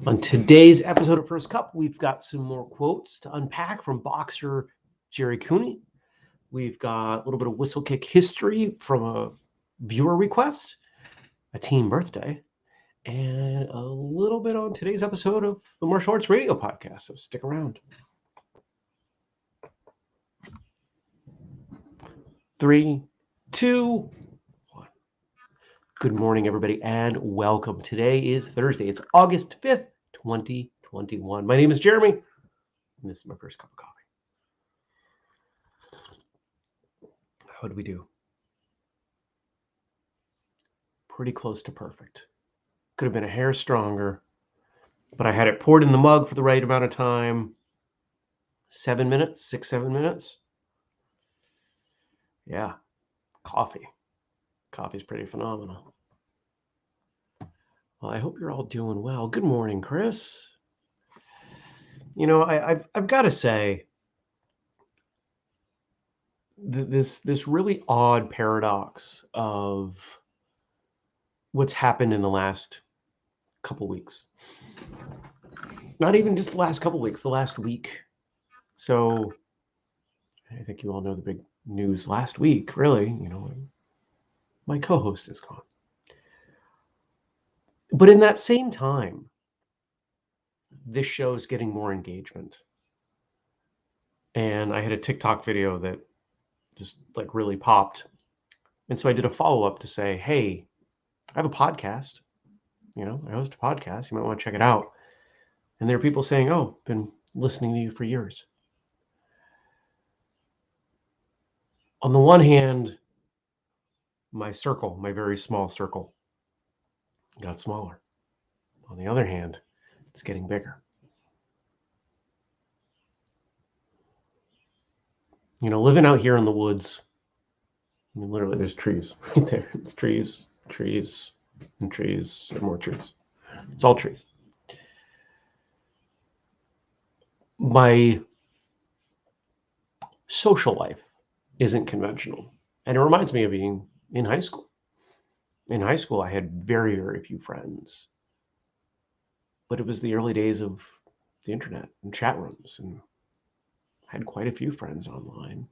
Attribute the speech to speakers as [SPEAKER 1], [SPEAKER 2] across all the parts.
[SPEAKER 1] On today's episode of First Cup, we've got some more quotes to unpack from boxer Gerry Cooney. We've got a little bit of whistlekick history from a viewer request, a team birthday, and a little bit on today's episode of the Martial Arts Radio Podcast. So stick around. 3, 2, 1. Good morning, everybody, and welcome. Today is Thursday. It's August 5th, 2021. My name is Jeremy, and this is my first cup of coffee. How did we do? Pretty close to perfect. Could have been a hair stronger, but I had it poured in the mug for the right amount of time. 7 minutes, 7 minutes. Yeah, coffee. Coffee's pretty phenomenal. Well, I hope you're all doing well. Good morning, Chris. You know, I've got to say, this really odd paradox of what's happened in the last couple weeks. Not even just the last couple weeks, the last week. So I think you all know the big news last week, really. My co-host is gone. But in that same time, this show is getting more engagement. And I had a TikTok video that just like really popped. And so I did a follow-up to say, hey, I have a podcast. I host a podcast. You might want to check it out. And there are people saying, oh, been listening to you for years. On the one hand, my circle, my very small circle, got smaller. On the other hand, it's getting bigger. Living out here in the woods, I mean, literally there's trees right there. It's trees, and trees, and more trees. It's all trees. My social life isn't conventional. And it reminds me of being in high school. In high school, I had very, very few friends. But it was the early days of the internet and chat rooms. And I had quite a few friends online,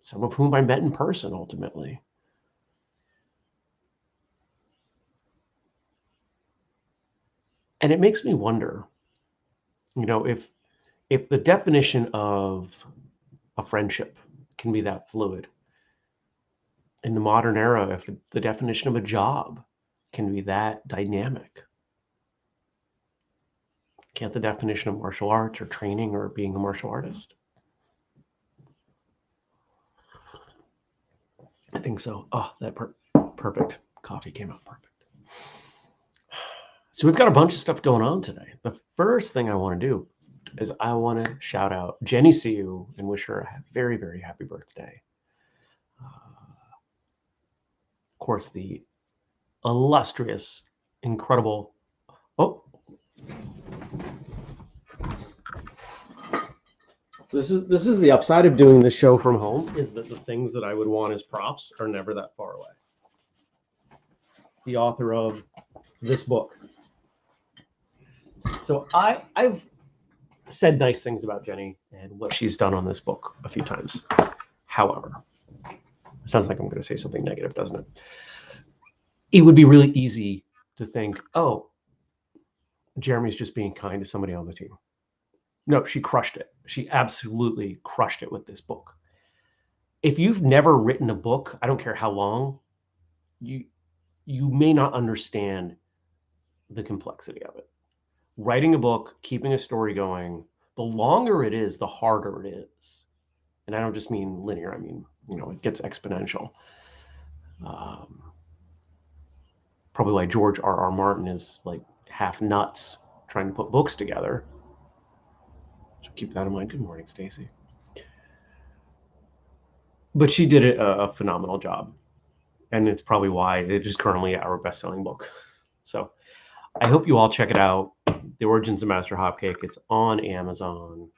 [SPEAKER 1] some of whom I met in person ultimately. And it makes me wonder, if the definition of a friendship can be that fluid. In the modern era, if the definition of a job can be that dynamic, can't the definition of martial arts or training or being a martial artist? I think so. Oh, that perfect. Coffee came out perfect. So we've got a bunch of stuff going on today. The first thing I want to do is I want to shout out Jenny Siu and wish her a very, very happy birthday. Of course, the illustrious, incredible. Oh, this is the upside of doing this show from home, is that the things that I would want as props are never that far away. The author of this book. So I've said nice things about Jenny and what she's done on this book a few times. However, it sounds like I'm going to say something negative, doesn't it? It would be really easy to think, oh, Jeremy's just being kind to somebody on the team. No, she crushed it. She absolutely crushed it with this book. If you've never written a book, I don't care how long, you may not understand the complexity of it. Writing a book, keeping a story going, the longer it is, the harder it is. And I don't just mean linear. I mean, it gets exponential. Probably why George R.R. Martin is like half nuts trying to put books together. So keep that in mind. Good morning, Stacy. But she did a phenomenal job. And it's probably why it is currently our best-selling book. So I hope you all check it out. The Origins of Master Hopcake. It's on Amazon.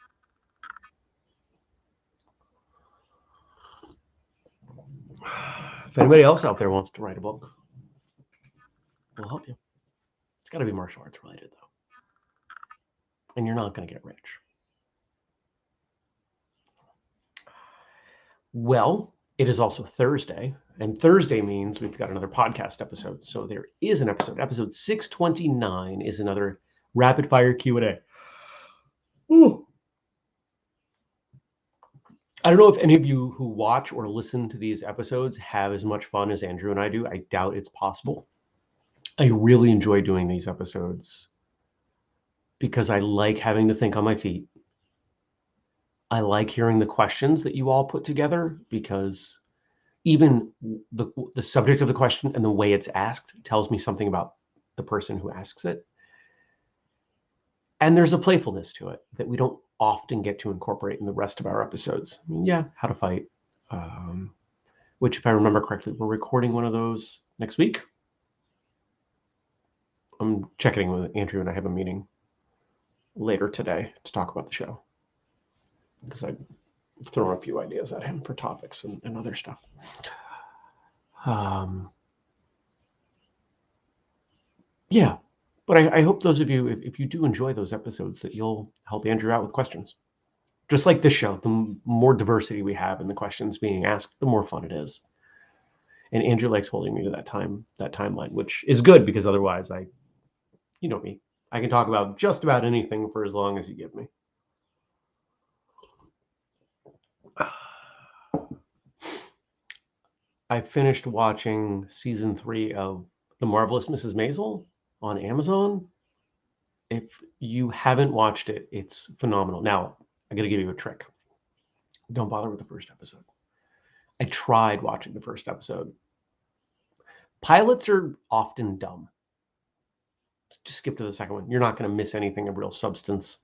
[SPEAKER 1] If anybody else out there wants to write a book, we'll help you. It's got to be martial arts related, though. and you're not going to get rich. Well, it is also Thursday, and Thursday means we've got another podcast episode. So there is an episode. Episode 629 is another rapid fire Q&A. Ooh. I don't know if any of you who watch or listen to these episodes have as much fun as Andrew and I do. I doubt it's possible. I really enjoy doing these episodes because I like having to think on my feet. I like hearing the questions that you all put together because even the subject of the question and the way it's asked tells me something about the person who asks it. And there's a playfulness to it that we don't often get to incorporate in the rest of our episodes. I mean, yeah, how to fight, which if I remember correctly, we're recording one of those next week. I'm checking with Andrew and I have a meeting later today to talk about the show because I've thrown a few ideas at him for topics and other stuff. Yeah, but I hope those of you, if you do enjoy those episodes, that you'll help Andrew out with questions. Just like this show, the more diversity we have in the questions being asked, the more fun it is. And Andrew likes holding me to that timeline, which is good because otherwise you know me, I can talk about just about anything for as long as you give me. I finished watching season 3 of The Marvelous Mrs. Maisel on Amazon. If you haven't watched it, it's phenomenal. Now, I got to give you a trick. Don't bother with the first episode. I tried watching the first episode. Pilots are often dumb. Just skip to the second one. You're not going to miss anything of real substance.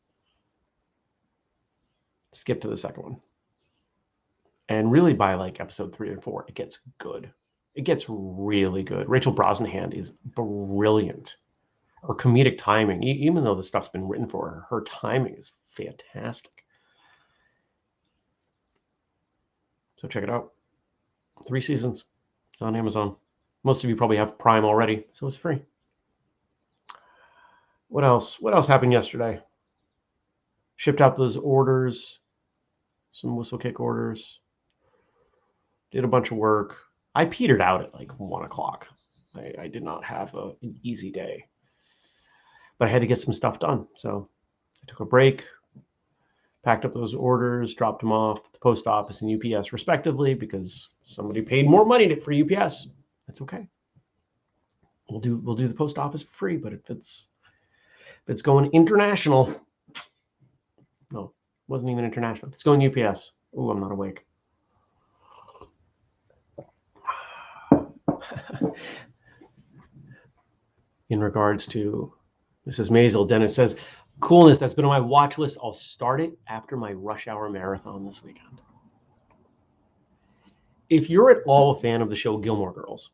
[SPEAKER 1] Skip to the second one. And really by like episode 3 or 4, it gets good. It gets really good. Rachel Brosnahan is brilliant. Her comedic timing, even though the stuff's been written for her, her timing is fantastic. So check it out. 3 seasons on Amazon. Most of you probably have Prime already, so it's free. What else? What else happened yesterday? Shipped out those orders, some whistlekick orders. Did a bunch of work. I petered out at like 1 o'clock. I did not have an easy day. But I had to get some stuff done. So I took a break, packed up those orders, dropped them off at the post office and UPS respectively because somebody paid more money for UPS. That's okay. We'll do the post office for free, but if it's going international, no, it wasn't even international. If it's going UPS, oh, I'm not awake. In regards to Mrs. Maisel, Dennis says, coolness, that's been on my watch list. I'll start it after my rush hour marathon this weekend. If you're at all a fan of the show Gilmore Girls,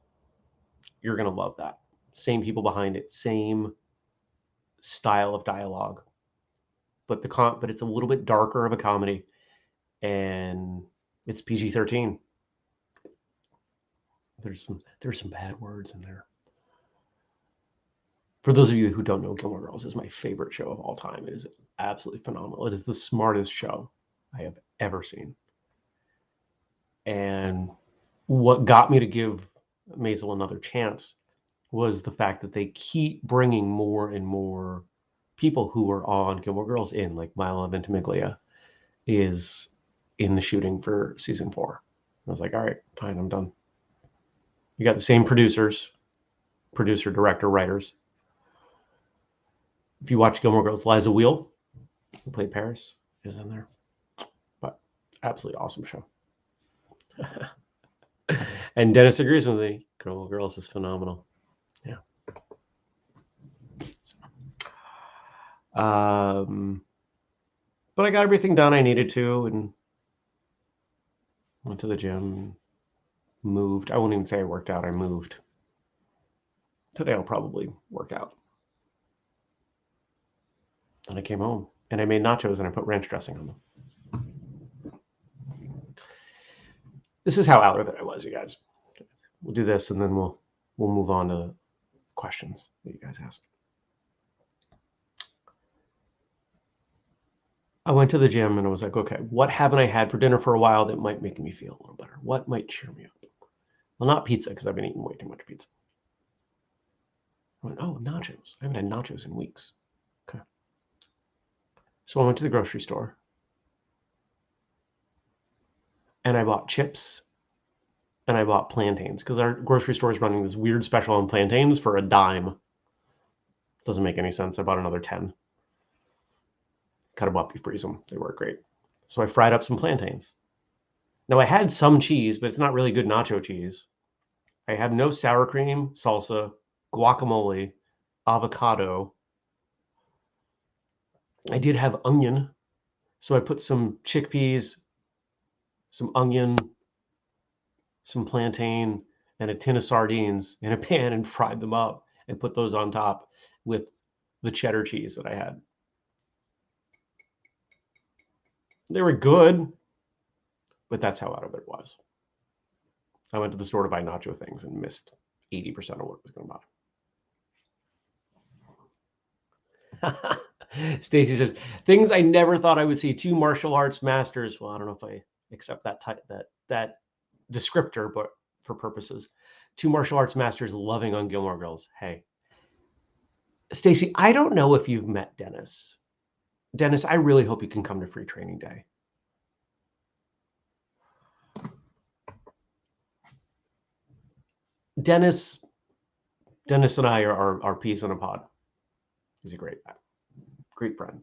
[SPEAKER 1] you're going to love that. Same people behind it, same style of dialogue, but it's a little bit darker of a comedy, and it's PG-13. There's some bad words in there. For those of you who don't know, Gilmore Girls is my favorite show of all time. It is absolutely phenomenal. It is the smartest show I have ever seen. And what got me to give Maisel another chance was the fact that they keep bringing more and more people who are on Gilmore Girls in, like Mila Ventimiglia is in the shooting for season 4. I was like, all right, fine, I'm done. You got the same producers, producer, director, writers. If you watch Gilmore Girls, Liza Wheel, who played Paris, is in there. But absolutely awesome show. And Dennis agrees with me. Gilmore Girls is phenomenal. Yeah. But I got everything done I needed to and went to the gym, moved. I won't even say I worked out. I moved. Today I'll probably work out. And I came home and I made nachos and I put ranch dressing on them. This is how out of it I was, you guys. We'll do this and then we'll move on to questions that you guys asked. I went to the gym and I was like, okay, what haven't I had for dinner for a while that might make me feel a little better? What might cheer me up? Well, not pizza, because I've been eating way too much pizza. I went, oh, nachos. I haven't had nachos in weeks. Okay. So I went to the grocery store and I bought chips and I bought plantains because our grocery store is running this weird special on plantains for $0.10. Doesn't make any sense. I bought another 10. Cut them up, you freeze them. They work great. So I fried up some plantains. Now I had some cheese, but it's not really good nacho cheese. I have no sour cream, salsa, guacamole, avocado. I did have onion. So I put some chickpeas, some onion, some plantain, and a tin of sardines in a pan and fried them up and put those on top with the cheddar cheese that I had. They were good, but that's how out of it was. I went to the store to buy nacho things and missed 80% of what I was going to buy. Stacy says, things I never thought I would see. 2 martial arts masters. Well, I don't know if I accept that descriptor, but for purposes. 2 martial arts masters loving on Gilmore Girls. Hey. Stacy, I don't know if you've met Dennis. Dennis, I really hope you can come to Free Training Day. Dennis and I are peas in a pod. He's a great friend.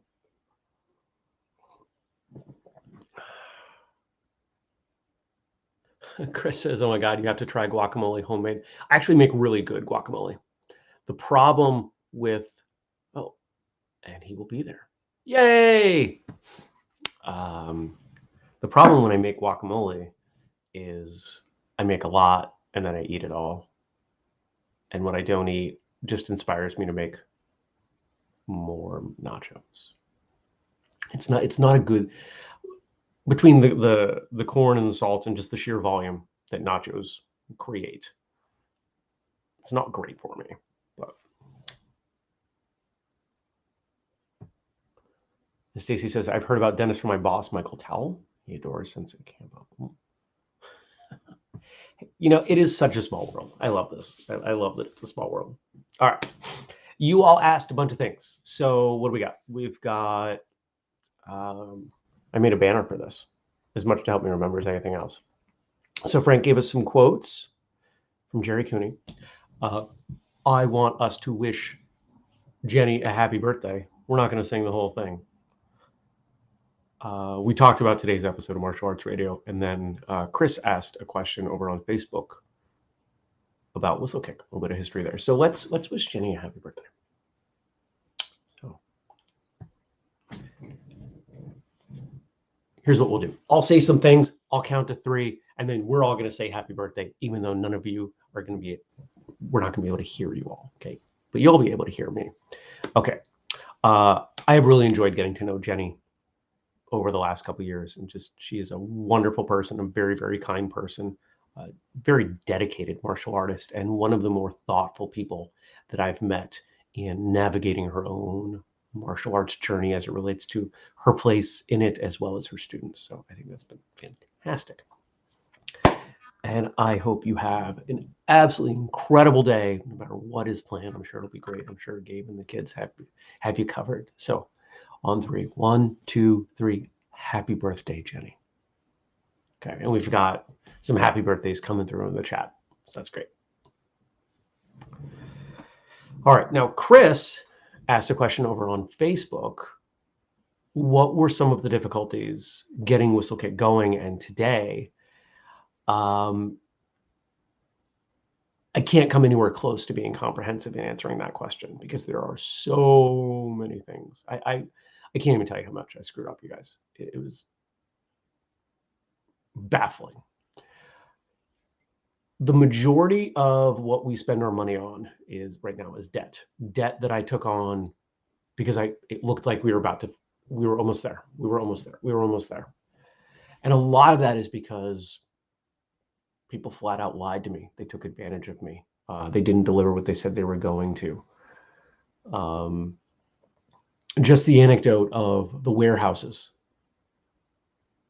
[SPEAKER 1] Chris says, oh my God, you have to try guacamole homemade. I actually make really good guacamole. The problem with, and he will be there. Yay! The problem when I make guacamole is I make a lot and then I eat it all. And what I don't eat just inspires me to make more nachos. It's not a good, between the corn and the salt and just the sheer volume that nachos create. It's not great for me, but. Stacy says, I've heard about Dennis from my boss, Michael Towell. He adores Sensei Campo. You know, it is such a small world. I love this. I love that it's a small world. All right. You all asked a bunch of things. So what do we got? We've got, I made a banner for this, as much to help me remember as anything else. So Frank gave us some quotes from Gerry Cooney. I want us to wish Jenny a happy birthday. We're not going to sing the whole thing. We talked about today's episode of Martial Arts Radio, and then Chris asked a question over on Facebook about whistlekick, a little bit of history there. So let's wish Jenny a happy birthday. So here's what we'll do. I'll say some things, I'll count to 3, and then we're all going to say happy birthday, even though none of you are going to be, we're not going to be able to hear you all, okay? But you'll be able to hear me. Okay. I have really enjoyed getting to know Jenny over the last couple of years, and just she is a wonderful person, a very, very kind person, very dedicated martial artist, and one of the more thoughtful people that I've met in navigating her own martial arts journey as it relates to her place in it as well as her students. So I think that's been fantastic. And I hope you have an absolutely incredible day, no matter what is planned. I'm sure it'll be great. I'm sure Gabe and the kids have you covered. So on 3, 1, 2, 3. Happy birthday, Jenny. Okay, and we've got some happy birthdays coming through in the chat. So that's great. All right, now Chris asked a question over on Facebook. What were some of the difficulties getting whistlekick going? And today, I can't come anywhere close to being comprehensive in answering that question because there are so many things. I can't even tell you how much I screwed up, you guys. It was baffling. The majority of what we spend our money on right now is debt that I took on because it looked like we were almost there. We were almost there. And a lot of that is because people flat out lied to me. They took advantage of me. They didn't deliver what they said they were going to. Just the anecdote of the warehouses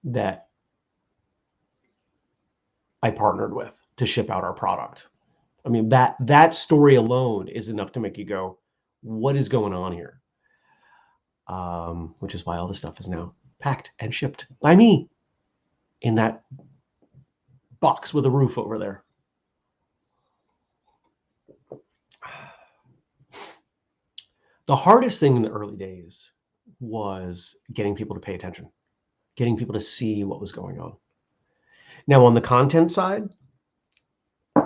[SPEAKER 1] that I partnered with to ship out our product. I mean, that story alone is enough to make you go, what is going on here? Which is why all the stuff is now packed and shipped by me in that box with a roof over there. The hardest thing in the early days was getting people to pay attention, getting people to see what was going on. Now, on the content side,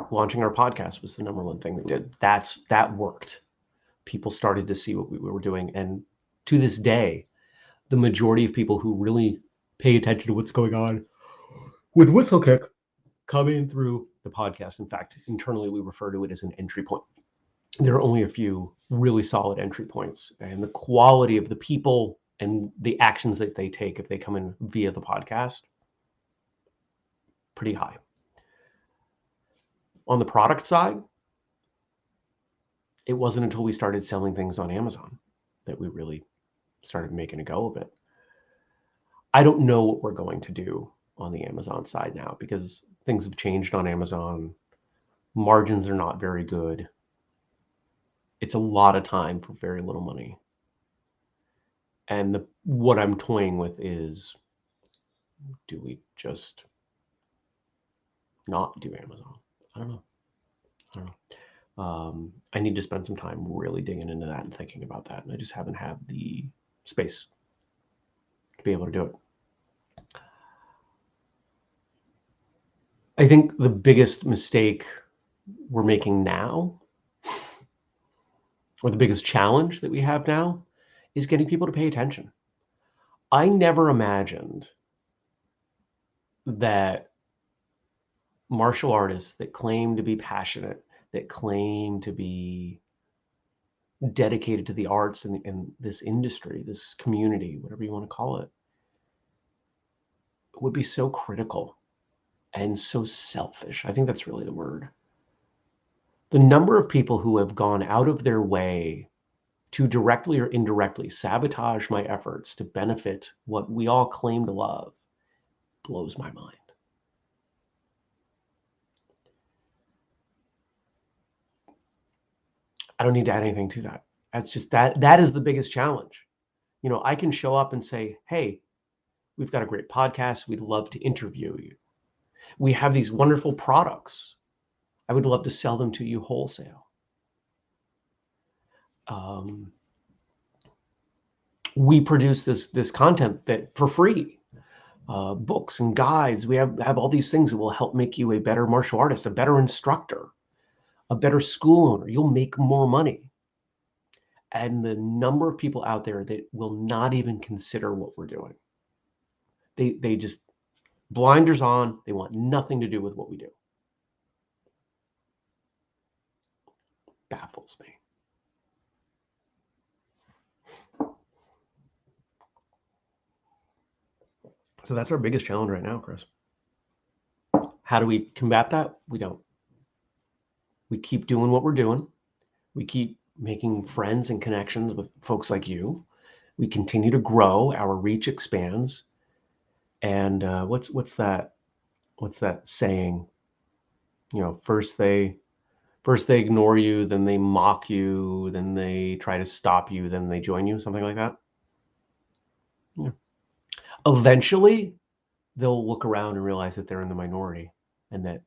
[SPEAKER 1] launching our podcast was the number one thing that we did. That worked. People started to see what we were doing. And to this day, the majority of people who really pay attention to what's going on with Whistlekick come in through the podcast. In fact, internally, we refer to it as an entry point. There are only a few really solid entry points, and the quality of the people and the actions that they take if they come in via the podcast, pretty high. On the product side, it wasn't until we started selling things on Amazon that we really started making a go of it. I don't know what we're going to do on the Amazon side now because things have changed on Amazon. Margins are not very good. It's a lot of time for very little money. And what I'm toying with is, do we just not do Amazon? I don't know. I need to spend some time really digging into that and thinking about that. And I just haven't had the space to be able to do it. I think the biggest mistake we're making now, or the biggest challenge that we have now, is getting people to pay attention. I never imagined that martial artists that claim to be passionate, that claim to be dedicated to the arts and this industry, this community, whatever you want to call it, would be so critical and so selfish. I think that's really the word. The number of people who have gone out of their way to directly or indirectly sabotage my efforts to benefit what we all claim to love blows my mind. I don't need to add anything to that. That's just that is the biggest challenge. You know, I can show up and say, hey, we've got a great podcast. We'd love to interview you. We have these wonderful products. I would love to sell them to you wholesale. We produce this content that for free, books and guides. We have all these things that will help make you a better martial artist, a better instructor, a better school owner. You'll make more money. And the number of people out there that will not even consider what we're doing. They just blinders on. They want nothing to do with what we do. Baffles me. So that's our biggest challenge right now, Chris. How do we combat that? We don't. We keep doing what we're doing. We keep making friends and connections with folks like you. We continue to grow. Our reach expands. And what's that saying? You know, first they ignore you, then they mock you, then they try to stop you, then they join you, something like that. Yeah. Eventually, they'll look around and realize that they're in the minority and that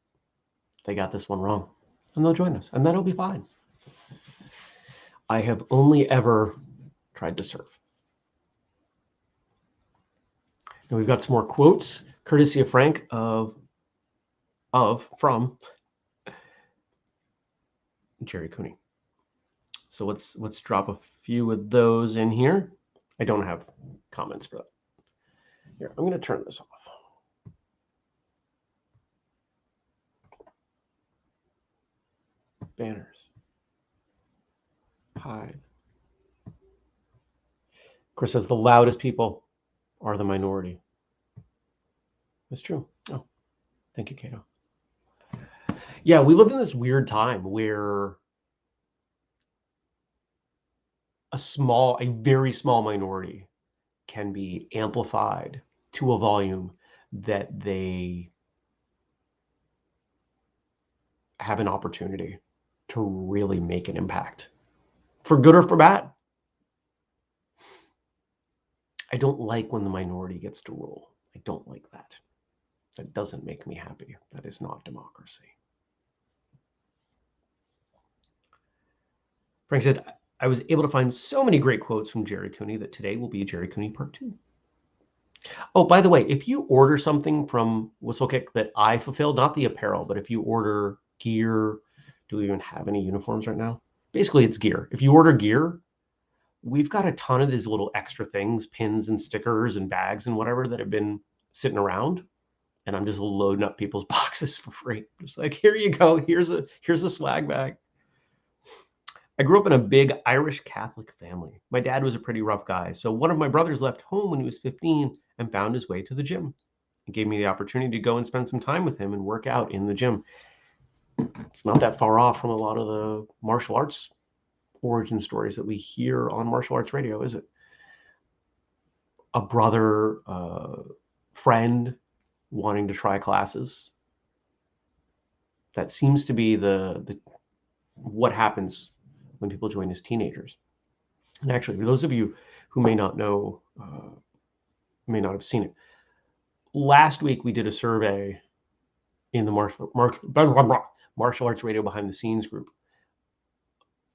[SPEAKER 1] they got this one wrong, and they'll join us, and that'll be fine. I have only ever tried to serve. Now we've got some more quotes, courtesy of Frank from Gerry Cooney. So let's drop a few of those in here. I don't have comments for that. Here, I'm going to turn this off. Banners. Hide. Chris says the loudest people are the minority. That's true. Oh, thank you, Cato. Yeah, we live in this weird time where a very small minority can be amplified to a volume that they have an opportunity to really make an impact, for good or for bad. I don't like when the minority gets to rule. I don't like that. That doesn't make me happy. That is not democracy. Frank said, I was able to find so many great quotes from Gerry Cooney that today will be Gerry Cooney Part 2. Oh, by the way, if you order something from Whistlekick that I fulfilled, not the apparel, but if you order gear, do we even have any uniforms right now? Basically, it's gear. If you order gear, we've got a ton of these little extra things, pins and stickers and bags and whatever that have been sitting around. And I'm just loading up people's boxes for free. Just like, here you go. Here's a swag bag. I grew up in a big Irish Catholic family. My dad was a pretty rough guy. So one of my brothers left home when he was 15 and found his way to the gym. It gave me the opportunity to go and spend some time with him and work out in the gym. It's not that far off from a lot of the martial arts origin stories that we hear on martial arts radio, is it? A brother, friend wanting to try classes. That seems to be the what happens when people join as teenagers. And actually, for those of you who may not know, may not have seen it, last week we did a survey in the martial arts radio behind the scenes group,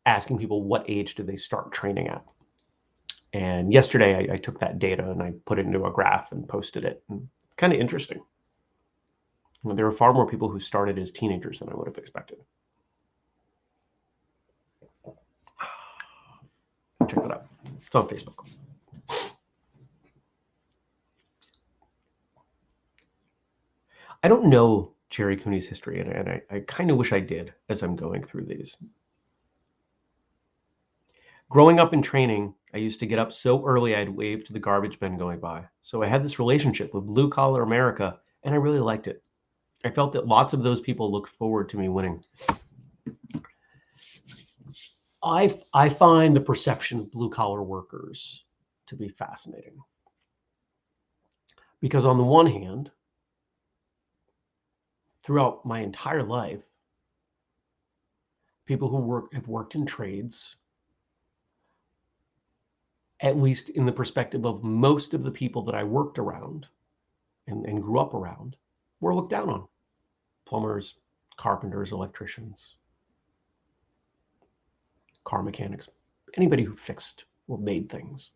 [SPEAKER 1] asking people what age did they start training at. And yesterday I took that data and I put it into a graph and posted it. And it's kind of interesting. There are far more people who started as teenagers than I would have expected. Check that out. It's on Facebook. I don't know Gerry Cooney's history, and I kind of wish I did as I'm going through these. Growing up in training, I used to get up so early I'd wave to the garbage men going by. So I had this relationship with blue collar America, and I really liked it. I felt that lots of those people looked forward to me winning. I find the perception of blue collar workers to be fascinating. Because on the one hand, throughout my entire life, people who have worked in trades, at least in the perspective of most of the people that I worked around and grew up around, were looked down on. Plumbers, carpenters, electricians, car mechanics, anybody who fixed or made things.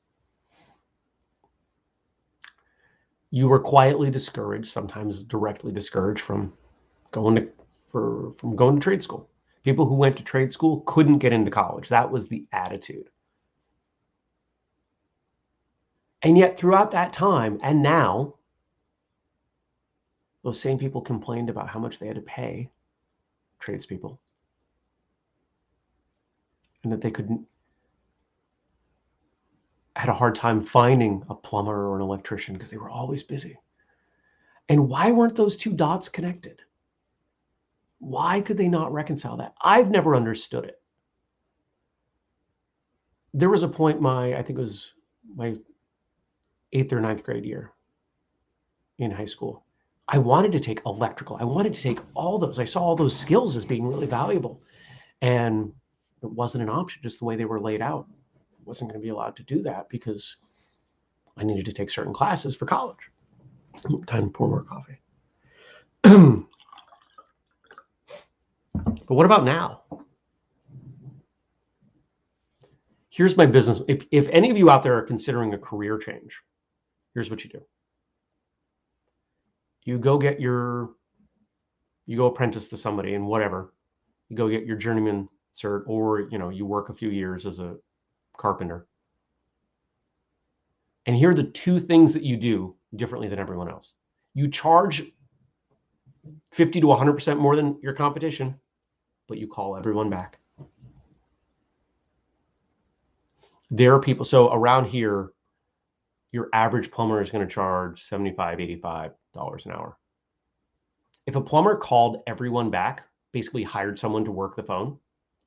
[SPEAKER 1] You were quietly discouraged, sometimes directly discouraged from going to trade school. People who went to trade school couldn't get into college. That was the attitude. And yet throughout that time and now, those same people complained about how much they had to pay tradespeople, and that they had a hard time finding a plumber or an electrician because they were always busy. And why weren't those two dots connected? Why could they not reconcile that? I've never understood it. There was a point I think it was my 8th or 9th grade year in high school. I wanted to take electrical. I wanted to take all those. I saw all those skills as being really valuable. And it wasn't an option, just the way they were laid out. I wasn't going to be allowed to do that because I needed to take certain classes for college. Time to pour more coffee. But what about now? Here's my business. If any of you out there are considering a career change, here's what you do. You go apprentice to somebody and whatever. You go get your journeyman cert, or you work a few years as a carpenter. And here are the two things that you do differently than everyone else. You charge 50 to 100% more than your competition, but you call everyone back. There are people, so around here, your average plumber is going to charge $75, $85 an hour. If a plumber called everyone back, basically hired someone to work the phone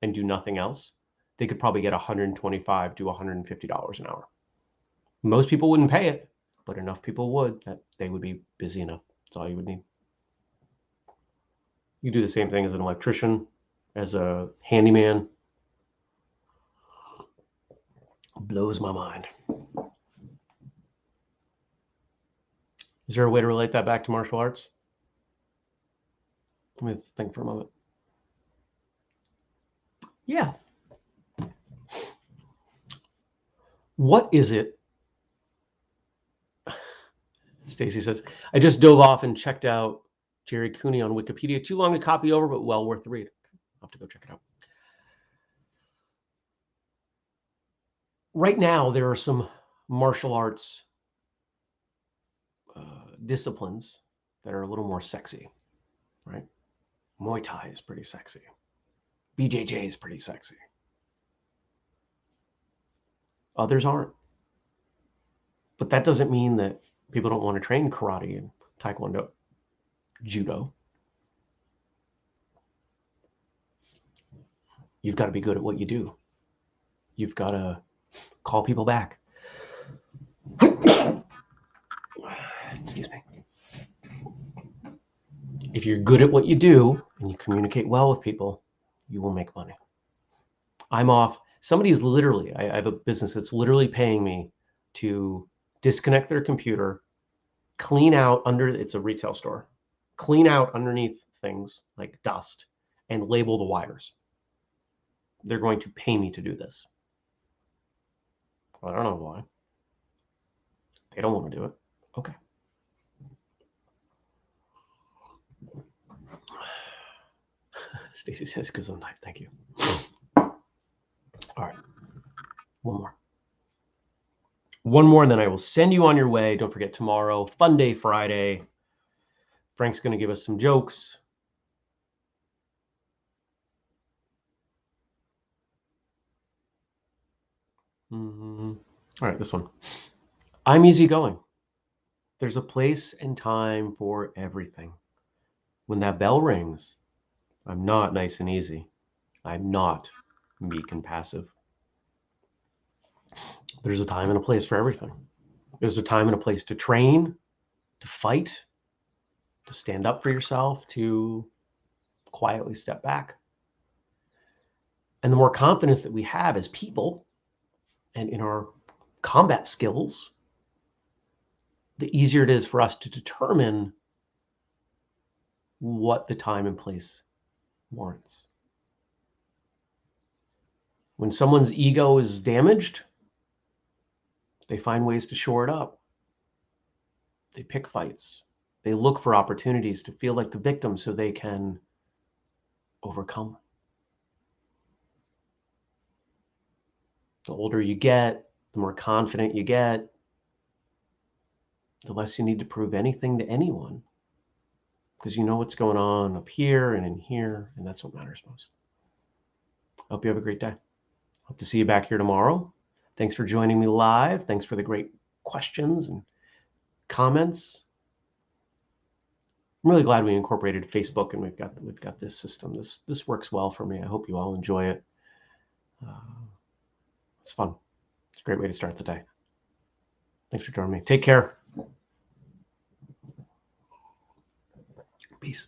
[SPEAKER 1] and do nothing else, they could probably get $125 to $150 an hour. Most people wouldn't pay it, but enough people would that they would be busy enough. That's all you would need. You do the same thing as an electrician, as a handyman. Blows my mind. Is there a way to relate that back to martial arts? Let me think for a moment. Yeah. What is it? Stacy says, I just dove off and checked out Gerry Cooney on Wikipedia. Too long to copy over, but well worth the read. I'll have to go check it out. Right now, there are some martial arts disciplines that are a little more sexy, right? Muay Thai is pretty sexy. BJJ is pretty sexy. Others aren't. But that doesn't mean that people don't want to train karate and taekwondo, judo. You've got to be good at what you do. You've got to call people back. Excuse me. If you're good at what you do and you communicate well with people, you will make money. I'm off. Somebody's literally, I have a business that's literally paying me to disconnect their computer, clean out under, it's a retail store, clean out underneath things like dust and label the wires. They're going to pay me to do this. I don't know why. They don't want to do it. Okay. Stacy says, because I'm not. Thank you. All right. One more. One more, and then I will send you on your way. Don't forget tomorrow, Fun Day Friday. Frank's going to give us some jokes. All right, this one. I'm easygoing. There's a place and time for everything. When that bell rings, I'm not nice and easy. I'm not meek and passive. There's a time and a place for everything. There's a time and a place to train, to fight, to stand up for yourself, to quietly step back. And the more confidence that we have as people and in our combat skills, the easier it is for us to determine what the time and place warrants. When someone's ego is damaged, they find ways to shore it up. They pick fights. They look for opportunities to feel like the victim so they can overcome. The older you get, the more confident you get, the less you need to prove anything to anyone, because you know what's going on up here and in here, and that's what matters most. I hope you have a great day. Hope to see you back here tomorrow. Thanks for joining me live. Thanks for the great questions and comments. I'm really glad we incorporated Facebook and we've got this system. This works well for me. I hope you all enjoy it. It's fun. It's a great way to start the day. Thanks for joining me. Take care. Peace.